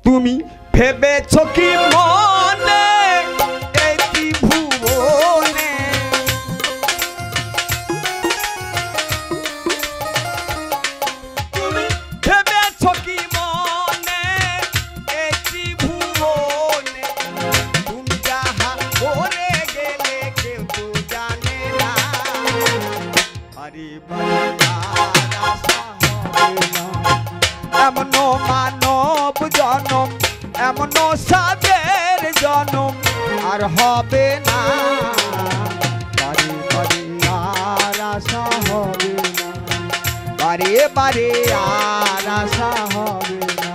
তুমি ভেবেছ কি মনে এই ত্রিভুবনে তুমি ভেবেছ কি মনে এই ত্রিভুবনে তুমি যাহা করে গেলে কেউ তো জানে না আরে বাবা আশা হবে না এমন মানব জনম এমন সাদের জনম আর হবে না বারে বারে আর আশা হবে না বারে বারে আর আশা হবে না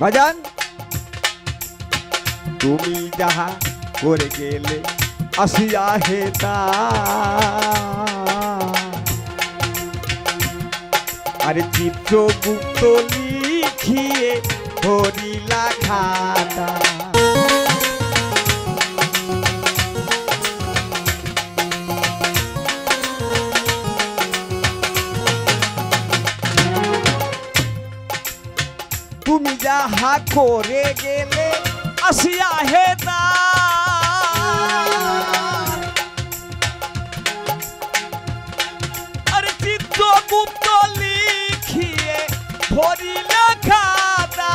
বাজান তুমি যাহা করে গেলে আসিয়া হেতা আরে চিত্রগুপ্ত লিখিয়ে ধরিলা খাতা তুমি যাহা করে গেলে আসিয়া হেতা আরে চিত্রগুপ্ত লিখিয়ে ধরিলা খাতা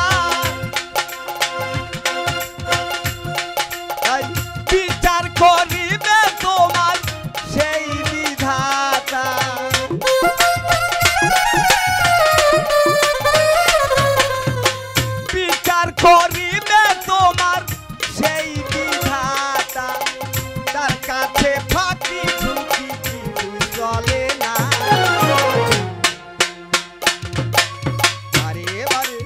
বিচার করিবে তোমার সেই বিধাতা করিবে তোমার সেই বিধাতা তার কাছে ফাঁকি ঝুঁকি কিছু চলে না আরে বারে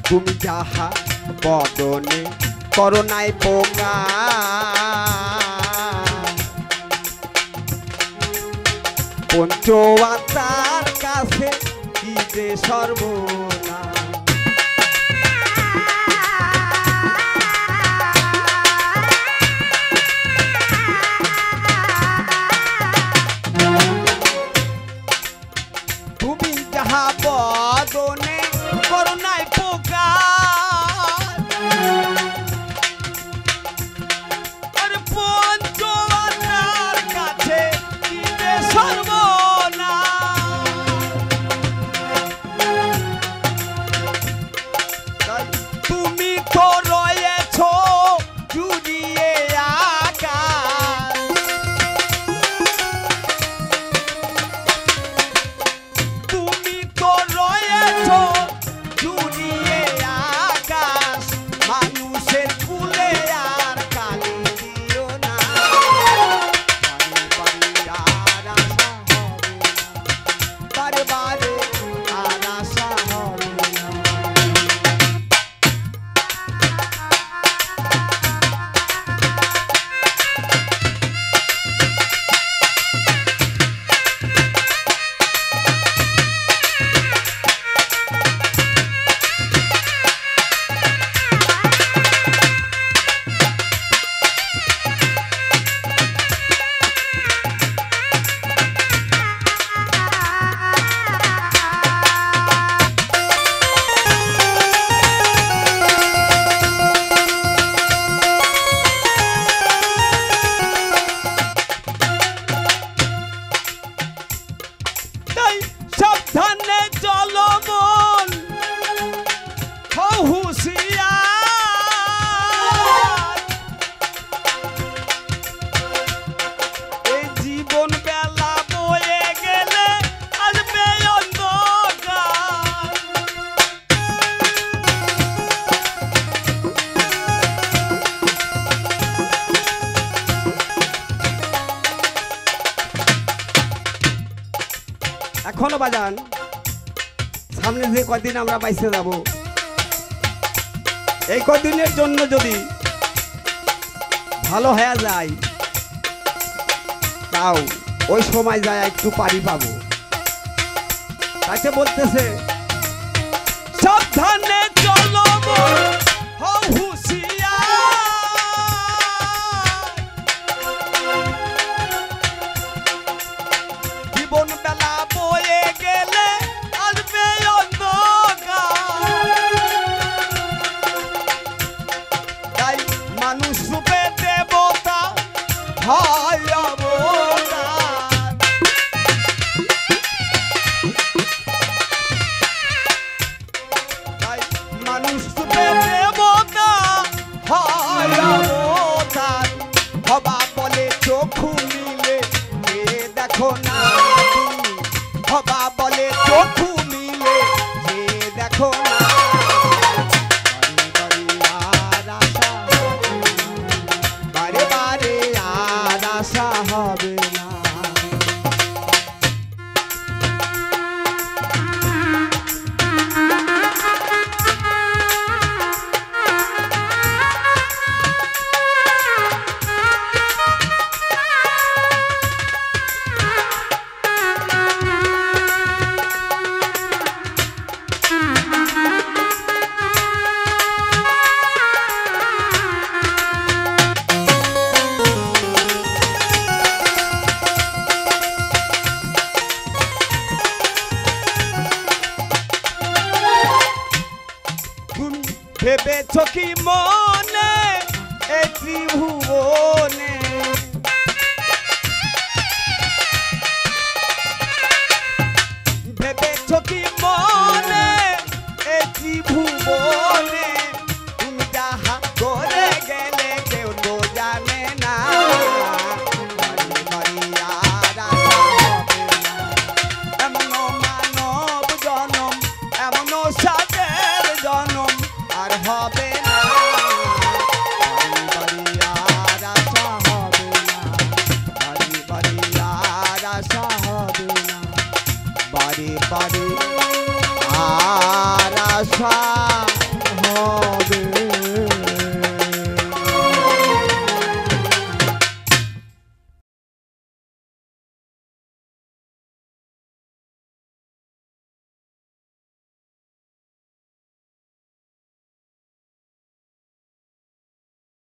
তুমি যাহা বদনে করোনায় পোঙা পঞ্চওয়াতার কাছে কি যে সর্বনা তুমি যাহা বদনে করোনায় পোকা আর পঞ্চওয়াতার কাছে কি যে সর্বনা এখনো বাজান সামনে যে কদিন আমরা বাইসে যাব এই কদিনের জন্য যদি ভালো হয়ে যায় তাও ওই সময় যায় একটু পারি পাবো তাকে বলতেছে সাবধানে চলো হও হুঁশিয়ার জীবন বেলা বয়ে গেলে আসবে অন্ধকার তাই মানুষ রূপে দেবতা হয় অবতার তাই মানুষ রূপে দেবতা হয় অবতার হবা বলে চোখু মিলে এ দেখো না তুমি হবা বলে চোখু মিলে যে দেখো না বারে বারে আর আশা হবে না ভেবেছ কি মনে এই ত্রিভুবনে ভেবেছ কি মনে এই ত্রিভুবনে তুমি যাহা করে গেলে কেউ তো জানে না এমন মানব জনম এমন সাদের জনম আর হবে না বাড়ি আর আশা হবে না বাড়ি আর আশা হবে না বাড়ি আর আশা হবে